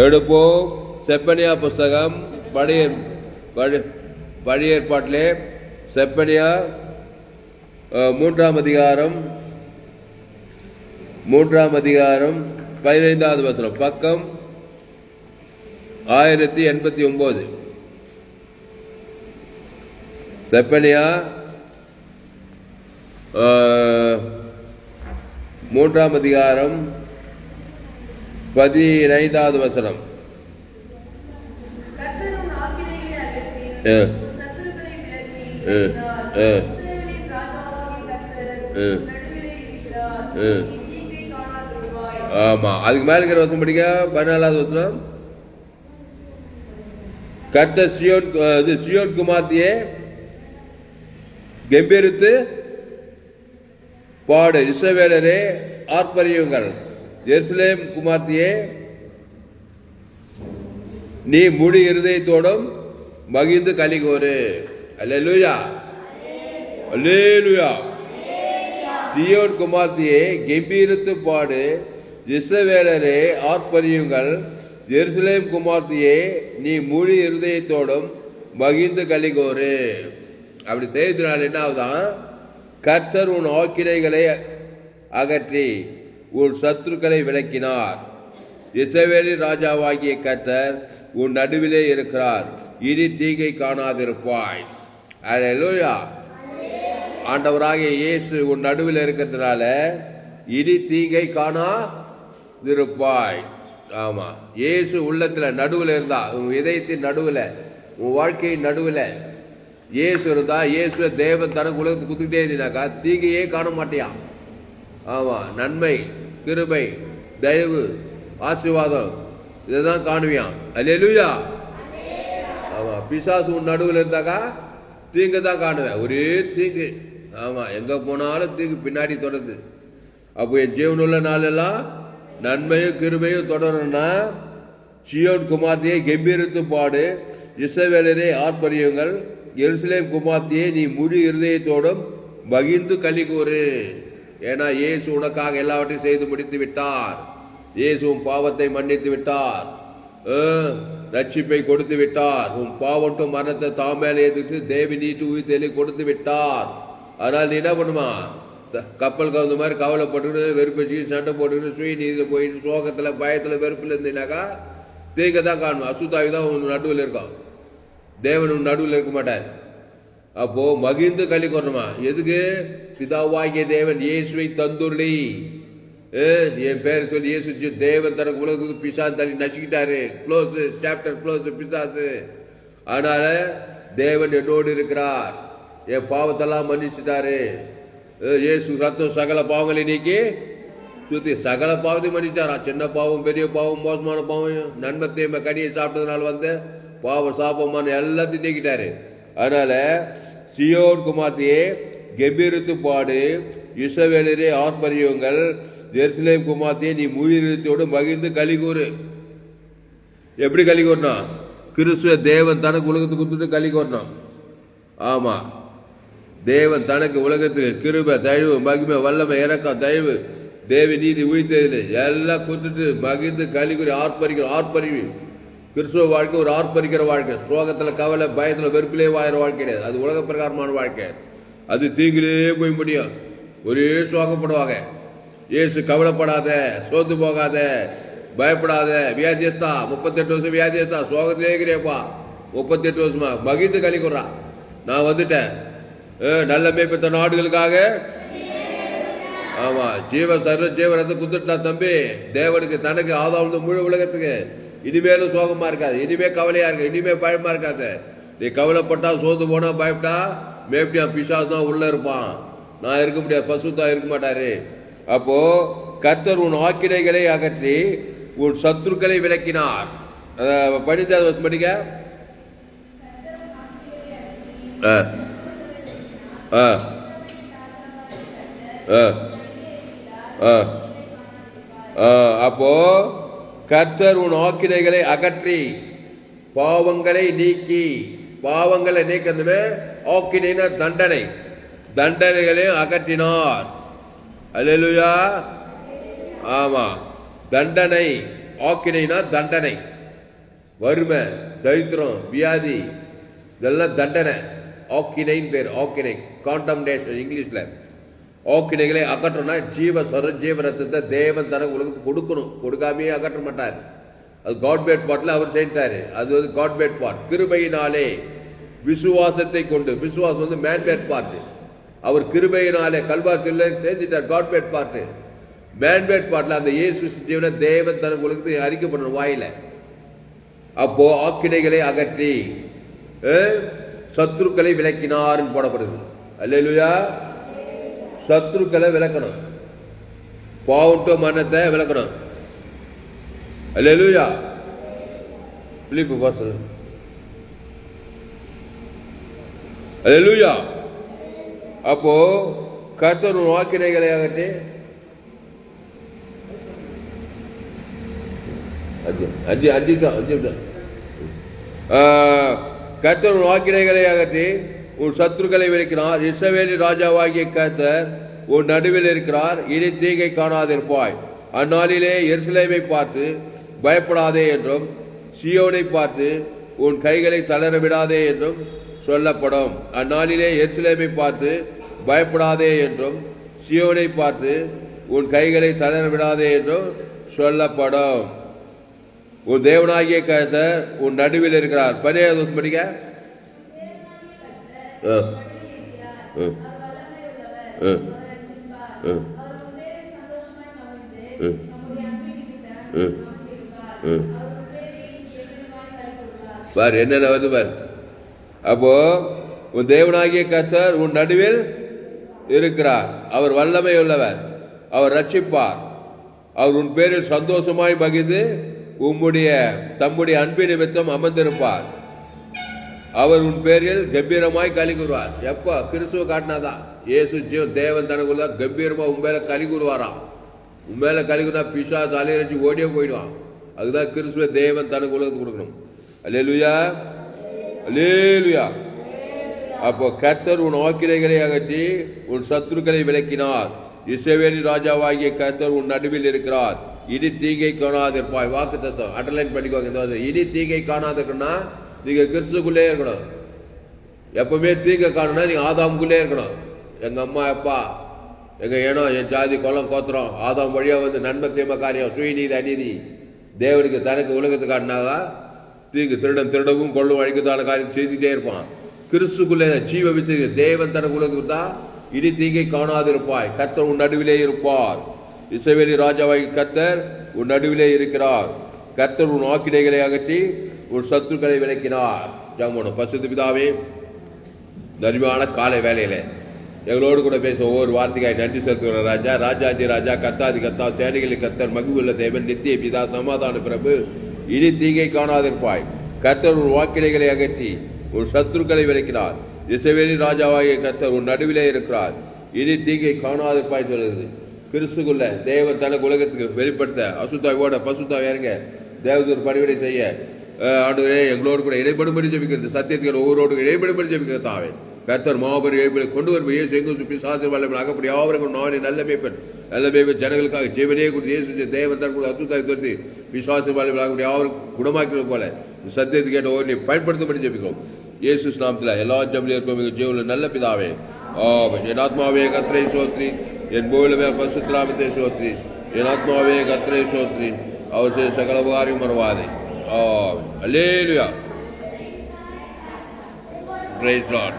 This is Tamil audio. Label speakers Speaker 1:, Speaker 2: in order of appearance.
Speaker 1: எடுப்போம். செப்பனியா புஸ்தகம் பழைய ஏற்பாட்டிலே செப்பனியா 3ஆம் அதிகாரம் 15வது வசனம், பக்கம் 1089. செப்பனியா 3ஆம் அதிகாரம் 15வது வசனம். ஆமா, அதுக்கு மேல இருக்கிற வசனம் படிக்க 14வது வசனம். கர்த்தர் சியோன் குமார்த்தியே கம்பீரித்து பாடு, இஸ்ரவேலரே ஆர்ப்பரியுங்கள், எருசலேம் குமார்த்தியே நீ முழு இருதயத்தோடும் மகிழ்ந்து கலிகோரு. அல்லேலூயா, அல்லேலூயா. சியோன் குமார்த்தியே கம்பீரித்து பாடு, இஸ்ரவேலரே ஆர்ப்பரியுங்கள், எருசலேம் குமார்த்தியே நீ முழு இருதயத்தோடும் மகிழ்ந்து கலிகோரு. அப்படி செய்தனால் என்ன ஆகுதான்? கர்த்தர் உன் ஆக்கினைகளை அகற்றி உன் சத்துருக்களை விலக்கினார். இஸ்ரவேலின் ராஜாவாகிய கர்த்தர் உன் நடுவிலே இருக்கிறார், இனி தீங்கை காணாதிருப்பாய். அல்லேலூயா. ஆண்டவராகிய இயேசு உன் நடுவில் இருக்கிறதுனால இனி தீங்கை காணாதிருப்பாய். ஆமா, இயேசு உள்ளத்துல நடுவில் இருந்தா, உன் இதயத்தின் நடுவில், உன் வாழ்க்கையின் நடுவில் இயேசு இருந்தா, இயேசு தேவன் தனக்கு உலகத்துக்கு குத்துக்கிட்டே இருந்தாக்கா தீங்கையே காண மாட்டியான். ஆமா, நன்மை, கிருபை, தயவு, ஆசீர்வாதம் இதைதான் காணுவியான். அல்லேலூயா. ஆமா, பிசாசு உன் நடுவில் இருந்தாக்கா தீங்கு தான் காணுவேன், ஒரே தீங்கு. ஆமா, எங்க போனாலும் தீங்கு பின்னாடி தொடருது. அப்போ என் ஜீவனுள்ள நாளெல்லாம் நன்மையும் கிருபையும் தொடரணும்னா சியோன் குமார்த்தியை கம்பீரித்து பாடு, இஸ்ரவேலரே ஆர்ப்பரியுங்கள், எருசலேம் குமார்த்தியை நீ முழு இருதயத்தோடும் மகிழ்ந்து கலிகூறு. ஏன்னா இயேசு உனக்காக எல்லாவற்றையும் செய்து முடித்து விட்டார். இயேசு உன் பாவத்தை மன்னித்து விட்டார், ரட்சிப்பை கொடுத்து விட்டார். உன் பாவட்டும் மரணத்தை தாமேல ஏற்றுட்டு தேவி நீட்டு உயிர்த்தெளி கொடுத்து விட்டார். அதனால் நீ என்ன பண்ணுமா? கப்பல் கவுந்த மாதிரி கவலைப்பட்டுக்கிட்டு வெறுப்பச்சு சண்டை போட்டுக்கிட்டு சுய நீதியில் போயிட்டு சோகத்தில் பயத்தில் வெறுப்பில் இருந்தீங்கன்னாக்கா தீங்க தான் காணும். அசுத்தாவி தான் உன் நடுவில் இருக்கும், தேவன் உன் நடுவில் இருக்க மாட்டார். அப்போ மகிழ்ந்து களி கொறணுமா? எதுக்கு? பிதாவாகிய தேவன் இயேசுவை தந்துள்ளி, என் பேர் சொல்லி இயேசு தேவன் தனக்கு உலகத்துக்கு பிசாசு தள்ளி நசுக்கிட்டாரு. க்ளோஸ் சாப்டர், க்ளோஸ் பிசாசு. அதனால தேவன் என்னோடு இருக்கிறார், என் பாவத்தெல்லாம் மன்னிச்சுட்டாரு. இயேசு ரத்தம் சகல பாவங்களை நீக்கி சுத்தி சகல பாவத்தையும் மன்னிச்சாரா. சின்ன பாவம், பெரிய பாவம், மோசமான பாவம், நன்மத்தை கனியை சாப்பிட்டதுனால வந்து பாவ சாபமான எல்லாத்தையும் நீக்கிட்டாரு. அதனால சியோன் குமார்த்தியே கம்பீரித்து பாடு, இஸ்ரவேலரே ஆர்ப்பரியுங்கள், எருசலேம் குமார்த்தியே நீ முழு இருதயத்தோடு மகிழ்ந்து கலிகூறு. எப்படி கலிகூறணும்? கிறிஸ்துவ தேவன் தனக்கு உலகத்துக்கு கொடுத்துட்டு கலிகூறணும். ஆமா, தேவன் தனக்கு உலகத்துக்கு கிருபை, தயவு, மகிமை, வல்லமை, இறக்கம், தயவு, தேவி நீதி உயிர்த்தது எல்லாம் கொடுத்துட்டு மகிழ்ந்து கலிகூறி ஆர்ப்பரிவு. கிறிஸ்துவ வாழ்க்கை ஒரு ஆர்ப்பரிக்கிற வாழ்க்கை. சோகத்துல, கவலை, பயத்துல, வெறுப்பிலே வாயிற வாழ்க்கை கிடையாது. அது உலக பிரகாரமான வாழ்க்கை. அது தீங்கிலே போய் முடியும். ஒரே சோகப்படுவாங்க. இயேசு கவலைப்படாத, சோர்ந்து போகாத, பயப்படாத, வியாதியஸ்தா 38 வருஷம் வியாதியஸ்தா, சோகத்திலே இருக்கிறேப்பா 38 வருஷமா மகிழ்ந்து கலிகூறா. நான் வந்துட்டேன், நல்ல மேய்ப்பத்த நாடுகளுக்காக. ஆமா, ஜீவரத்தை குத்துட்டா தம்பி தேவனுக்கு, தனக்கு, ஆதாவுக்கு, முழு உலகத்துக்கு. இனிமேலும் சோகமா இருக்காது, இனிமே கவலையா இருக்க, இனிமே பயமா இருக்காது. நீ கவலைப்பட்டா, சோர்ந்து போனா, பயப்பட்டா மேப்டியா பிசாசு தான் உள்ள இருப்பான். நான் இருக்க முடியாது, பசுத்தா இருக்க மாட்டாரு. அப்போ கர்த்தர் உன் ஆக்கினைகளை அகற்றி உன் சத்துருக்களை விலக்கினார். படித்த படிக்க அப்போ கர்த்தர் உன் ஆக்கினைகளை அகற்றி பாவங்களை நீக்கி, பாவங்களை நீக்கணுமே, ஆக்கினைனா தண்டனை, தண்டனைகளை அகற்றினார். அல்லேலூயா. ஆமா, தண்டனை ஆக்கினைனா தண்டனை, வறுமை, தரித்திரம், வியாதி, இதெல்லாம் தண்டனை. ஆக்கினைன்னு பேர். ஆக்கினை, காண்டம்னேஷன் இங்கிலீஷ்ல. ஆக்கினைகளை அகற்றனா ஜீவ ரத்தத்தை தேவன் தனக்கு உலகத்துக்கு கொடுக்கணும். கொடுக்காமே அகற்ற மாட்டார். அது காட்பேட் பாட்டில் அவர் செஞ்சாரு. அது வந்து காட்பேட் பாட். கிருபையினாலே விசுவாசத்தை கொண்டு, விசுவாசம் வந்து மேன்பேட் பார்ட். அவர் கிருபையினாலே கல்வாசியில் செஞ்சிட்டார். காட்பேட் பார்ட். மேன்பேட் பார்ட்ல அந்த இயேசு ஜீவனை தேவன் தனக்கு உலகத்துக்கு அறிக்கப்படணும் வாயில. அப்போ ஆக்கினைகளை அகற்றி சத்ருக்களை விலக்கினார் போடப்படுது. அல்லேலூயா. சத்ருக்களை விளக்கணும், பாவம் மரணத்தை விளக்கணும். அல்லேலூயா. பிலிப்பு வாசல். அல்லேலூயா. அப்போ கர்த்தர் வாக்கினைகளை அகற்றி கர்த்தர் வாக்கினைகளை அகற்றி உன் சத்துருக்களை விளக்கினார். இஸ்ரவேலின் ராஜாவாகிய கர்த்தர் உன் நடுவில் இருக்கிறார். இனி தீங்கை காணாதிருப்பாய். அந்நாளிலே எருசலேமை பார்த்து பயப்படாதே என்றும் சீயோனை பார்த்து உன் கைகளை தளர விடாதே என்றும் சொல்லப்படும். அந்நாளிலே எருசலேமை பார்த்து பயப்படாதே என்றும் சீயோனை பார்த்து உன் கைகளை தளர விடாதே என்றும் சொல்லப்படும். உன் தேவனாகிய கர்த்தர் உன் நடுவில் இருக்கிறார். 17 படிக்க. பார் என்னென்ன வருது பார். அப்போ உன் தேவனாகிய கர்த்தர் உன் நடுவில் இருக்கிறார். அவர் வல்லமை உள்ளவர். அவர் ரட்சிப்பார். அவர் உன் பேரில் சந்தோஷமாய் மகிழ்ந்து தம்முடைய அன்பின் நிமித்தம் அமர்ந்திருப்பார். அவர் உன் பேரில் கம்பீரமாய் களி கூறுவார். எப்போ கிறிஸ்துவ காட்டினாதான் இயேசு தேவன் தனக்குள்ள கம்பீரமா உண்மையில களி கூறுவாராம். உண்மையில களி கூறினா பிசாசு அலையடிச்சு ஓடியே போயிடுவான். அதுதான் கிறிஸ்துவ தேவன் தனக்கு உலகத்துக்கு கொடுக்கணும். அல்லேலூயா. அல்லேலூயா. அப்போ கர்த்தர் உன் ஆக்கினைகளை அகற்றி உன் சத்துருக்களை விலக்கினார். இஸ்ரவேலின் ராஜாவாகிய கர்த்தர் உன் நடுவில் இருக்கிறார். இனி தீங்கை காணாதிருப்பாய். வாக்கு தத்துவம் அண்டர்லைன் பண்ணிக்கோங்க. இனி தீங்கை காணாதிருக்குன்னா நீங்க கிறிஸ்துக்குள்ளே இருக்கணும். எப்பவுமே தீங்க காணும்னா நீங்க ஆதாமுக்குள்ளே இருக்கணும். எங்க அம்மா அப்பா எங்க ஏனோ என் ஜாதி குலம் கோத்திரம் ஆதாம் வழியா வந்து நன்மை தீமை காரியம் சுயநீதி அநீதி தேவனுக்கு தனக்கு உலகத்துக்கு காட்டினாதான் தீங்கு திருடவும் கொள்ளும் அழிக்கத்தான காரியம் செய்துட்டே இருப்பான். கிறிஸ்துக்குள்ளே ஜீவ விச்சு தேவன் தனக்கு உலகத்துக்கு தான் இனி தீங்கை காணாதிருப்பாய். கர்த்தர் உன் நடுவிலே இருப்பார். இஸ்ரவேலின் ராஜாவாகி கர்த்தர் உன் நடுவிலே இருக்கிறார். கர்த்தர் உன் ஆக்கினைகளை அகற்றி உன் சத்துருக்களை விலக்கினார். ஜெபம். பரிசுத்த பிதாவே, தர்மமான காலை வேலையில எங்களோடு கூட பேச ஒவ்வொரு வார்த்தைக்காய் நன்றி செலுத்துகிற ராஜா. ராஜாதி ராஜா, கர்த்தாதி கர்த்தா, சேனைகளின் கர்த்தர், மகிழ்வுள்ள தேவன், நித்திய பிதா, சமாதான பிரபு, இனி தீங்கை காணாதிருப்பாய். கர்த்தர் உன் வாக்கினைகளை அகற்றி உன் சத்துருக்களை விலக்கினார். இஸ்ரவேலின் ராஜாவாகிய கர்த்தர் உன் நடுவிலே இருக்கிறார். இனி தீங்கை காணாதிருப்பாய் சொல்லுது. கிறிஸ்துக்குள்ள தேவன் தனக்கு உலகத்துக்கு வெளிப்படுத்த அசுத்தாவோட பசுத்தாவை இறங்க தேவதூர் பணிவிடை செய்ய ஆண்டவரே எங்களோடு கூட இடைப்படும்படி ஜெபிக்கிறது. சத்தியத்துக்கு ஒவ்வொரு இடைப்படும்படி ஜெபிக்கிறது. தாவே கர்த்தர் மாபெரும் இழைப்பை கொண்டு வரும். இயேசு எங்கும் பிசாசு வல்லமை அகப்படி யாவரும் நானே நல்ல மேய்ப்பன் ஜனங்களுக்காக ஜீவனே கொடுத்து இயேசு தேவன் தனக்கு அசுத்தாவை துரத்தி பிசாசு வல்லமை அகப்படி யாவரும் குணமாக்கிறது போல சத்தியத்துக்கு கேட்ட ஒவ்வொரு பயன்படுத்தப்படி ஜெபிக்கிறோம். இயேசு நாமத்தில் எல்லா ஜபலியும் இருக்கும் ஜீவனில் நல்ல பிதாவே. என் ஆத்மாவே கர்த்தரை சோத்ரி, என் மூலமே பரிசுத்தநாமத்தை சோத்ரி. என் ஆத்மாவே கர்த்தரை சோத்ரி, அவர் செய்த சகல உபகாரியம் மறவாதே. அல்லேலூயா. Praise God.